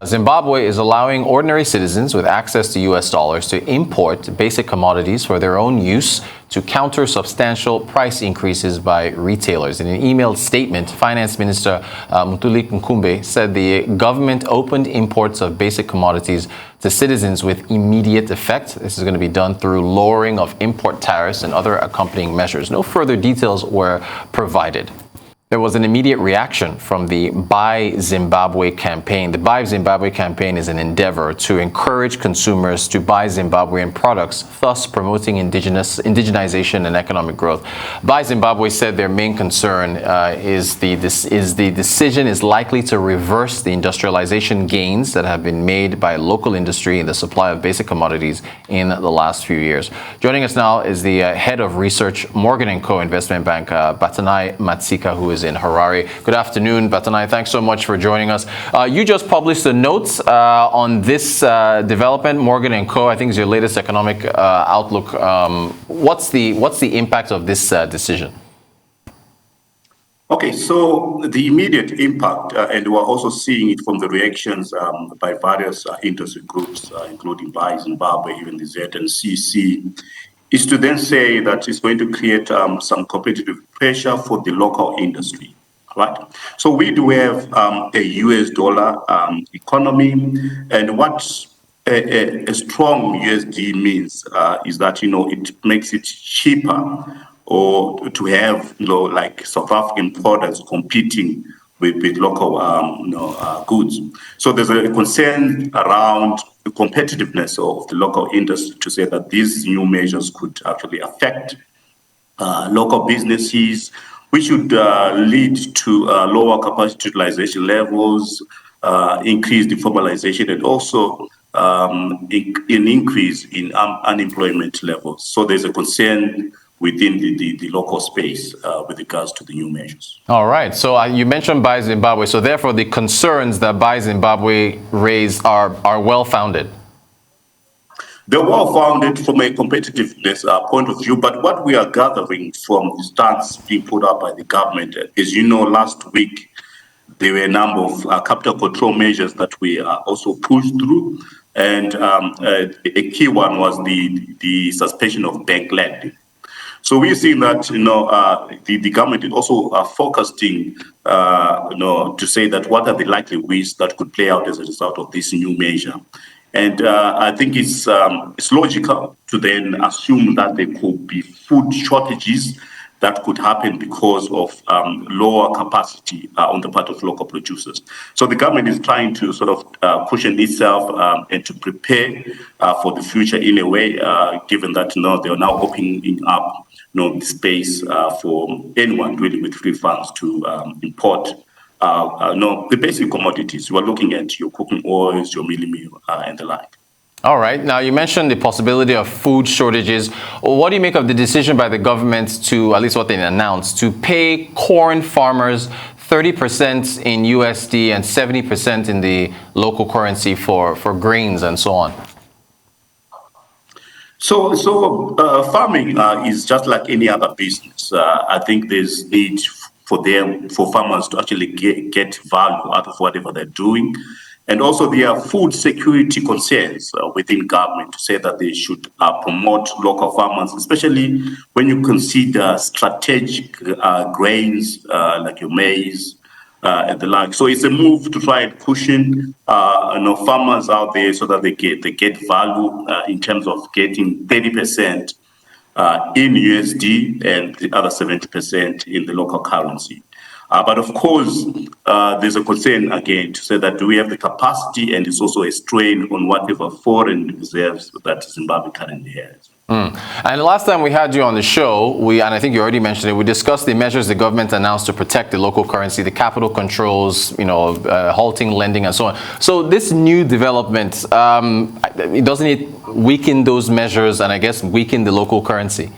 Zimbabwe is allowing ordinary citizens with access to U.S. dollars to import basic commodities for their own use to counter substantial price increases by retailers. In an emailed statement, Finance Minister Mutuli Nkumbe said the government opened imports of basic commodities to citizens with immediate effect. This is going to be done through lowering of import tariffs and other accompanying measures. No further details were provided. There was an immediate reaction from the Buy Zimbabwe campaign. The Buy Zimbabwe campaign is an endeavor to encourage consumers to buy Zimbabwean products, thus promoting indigenization and economic growth. Buy Zimbabwe said their main concern is the decision is likely to reverse the industrialization gains that have been made by local industry in the supply of basic commodities in the last few years. Joining us now is the head of research, Morgan & Co. Investment Bank, Batanai Matsika, who is in Harare. Good afternoon, Batanai. Thanks so much for joining us. You just published the notes on this development, Morgan & Co. I think is your latest economic outlook. What's the impact of this decision? Okay, so the immediate impact, and we're also seeing it from the reactions by various industry groups, including Buy Zimbabwe, even the ZNCC, is to then say that it's going to create some competitive pressure for the local industry, right? So we do have a US dollar economy, and what a strong USD means is that, it makes it cheaper or to have, like South African products competing with local goods. So there's a concern around the competitiveness of the local industry to say that these new measures could actually affect local businesses, which would lead to lower capacity utilization levels, increased formalization, and also an increase in unemployment levels. So there's a concern within the local space with regards to the new measures. All right. So you mentioned Buy Zimbabwe. So therefore, the concerns that Buy Zimbabwe raised are well-founded. They're well-founded from a competitiveness point of view, but what we are gathering from the stance being put up by the government is, last week, there were a number of capital control measures that we also pushed through, and a key one was the suspension of bank lending. So we're seeing that, the government is also focusing, to say that what are the likely risks that could play out as a result of this new measure. And I think it's logical to then assume that there could be food shortages that could happen because of lower capacity on the part of local producers. So the government is trying to sort of cushion itself and to prepare for the future in a way, given that they are now opening up the space for anyone really with free funds to import the basic commodities. We're looking at your cooking oils, your mealie meal, and the like. All right. Now, you mentioned the possibility of food shortages. What do you make of the decision by the government to, at least what they announced, to pay corn farmers 30% in USD and 70% in the local currency for grains and so on? So farming is just like any other business. I think there's need for farmers to actually get value out of whatever they're doing. And also there are food security concerns within government to say that they should promote local farmers, especially when you consider strategic grains like your maize and the like. So it's a move to try and cushion farmers out there so that they get value in terms of getting 30% in USD and the other 70% in the local currency. But of course, there's a concern again to say that do we have the capacity, and it's also a strain on whatever foreign reserves that Zimbabwe currently has. And the last time we had you on the show, and I think you already mentioned it, we discussed the measures the government announced to protect the local currency, the capital controls, halting lending and so on. So this new development, doesn't it weaken those measures and I guess weaken the local currency?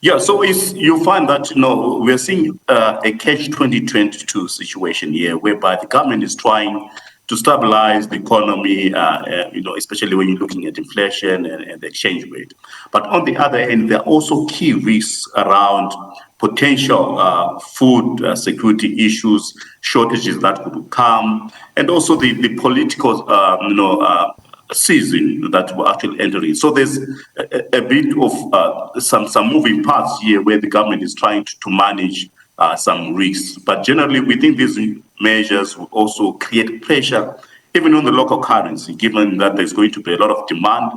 Yeah, so you find that we're seeing a catch-22 situation here, whereby the government is trying to stabilize the economy, especially when you're looking at inflation and the exchange rate. But on the other hand, there are also key risks around potential food security issues, shortages that could come, and also the political, season that we're actually entering. So there's a bit of some moving parts here where the government is trying to manage some risks. But generally, we think these measures will also create pressure even on the local currency, given that there's going to be a lot of demand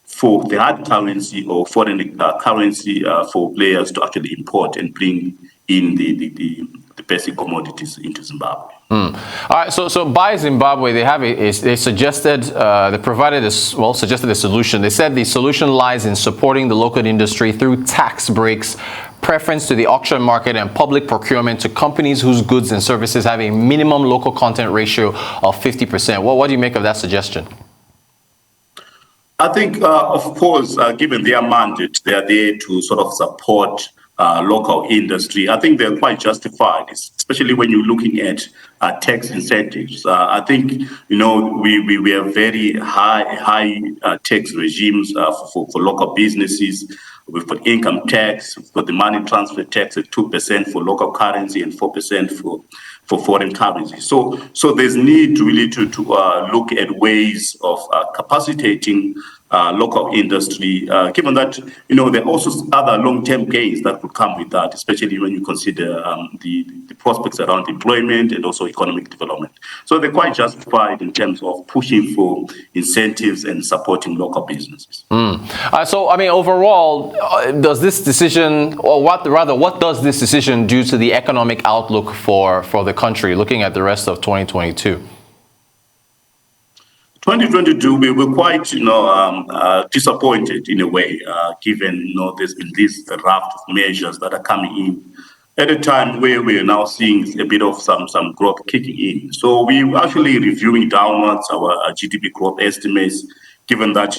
for the hard currency or foreign currency for players to actually import and bring in the basic commodities into Zimbabwe. All right, so by Zimbabwe, they suggested, suggested a solution. They said the solution lies in supporting the local industry through tax breaks, preference to the auction market, and public procurement to companies whose goods and services have a minimum local content ratio of 50%. What do you make of that suggestion? I think, of course, given their mandate, they are there to sort of support local industry. I think they're quite justified, especially when you're looking at tax incentives. I think, we have very high tax regimes for local businesses. We've got income tax, we've got the money transfer tax at 2% for local currency and 4% for foreign currency. So there's need really to look at ways of capacitating local industry, given that, there are also other long-term gains that could come with that, especially when you consider the prospects around employment and also economic development. So they're quite justified in terms of pushing for incentives and supporting local businesses. So, I mean, overall, does this decision, or what does this decision do to the economic outlook for the country, looking at the rest of 2022? 2022, we were quite, disappointed in a way, given, there's been this raft of measures that are coming in at a time where we are now seeing a bit of some growth kicking in. So we're actually reviewing downwards our GDP growth estimates, given that,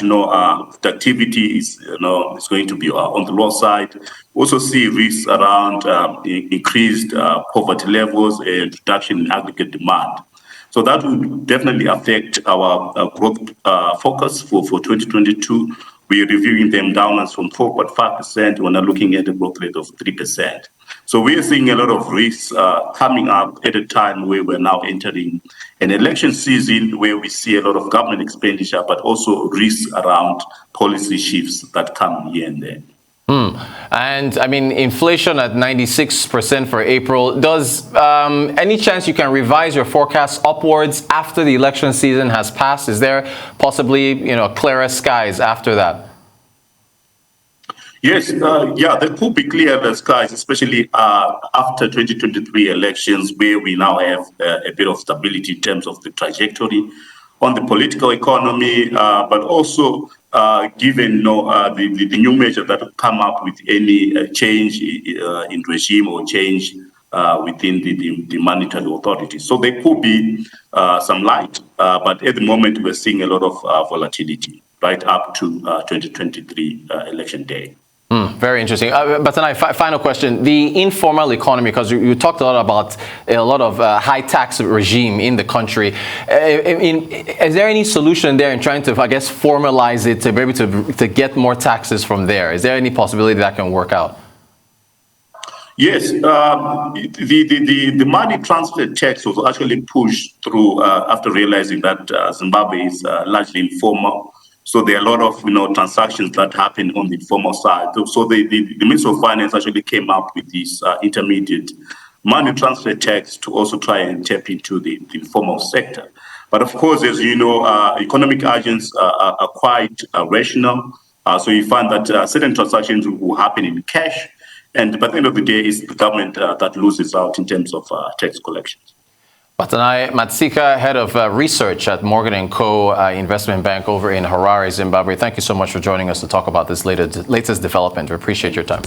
the activity is, is going to be on the low side. We also see risks around increased poverty levels and reduction in aggregate demand. So that will definitely affect our growth focus for 2022. We're reviewing them downwards from 4.5%. We're now looking at a growth rate of 3%. So we're seeing a lot of risks coming up at a time where we're now entering an election season where we see a lot of government expenditure, but also risks around policy shifts that come here and there. And I mean, inflation at 96% for April. Does any chance you can revise your forecast upwards after the election season has passed? Is there possibly, clearer skies after that? Yes, there could be clearer skies, especially after 2023 elections, where we now have a bit of stability in terms of the trajectory on the political economy, but also given the new measure that will come up with any change in regime or change within the monetary authority. So there could be some light, but at the moment we're seeing a lot of volatility right up to 2023 election day. Very interesting. Batanai, final question. The informal economy, because you talked a lot about a lot of high tax regime in the country. Is there any solution there in trying to, I guess, formalize it to be able to get more taxes from there? Is there any possibility that can work out? Yes, the money transfer tax was actually pushed through after realizing that Zimbabwe is largely informal. So there are a lot of transactions that happen on the informal side. So the Minister of Finance actually came up with this intermediate money transfer tax to also try and tap into the informal sector. But of course, as you know, economic agents are quite rational. So you find that certain transactions will happen in cash, and by the end of the day, it's the government that loses out in terms of tax collections. Batanai Matsika, head of research at Morgan & Co. Investment Bank over in Harare, Zimbabwe. Thank you so much for joining us to talk about this latest development. We appreciate your time.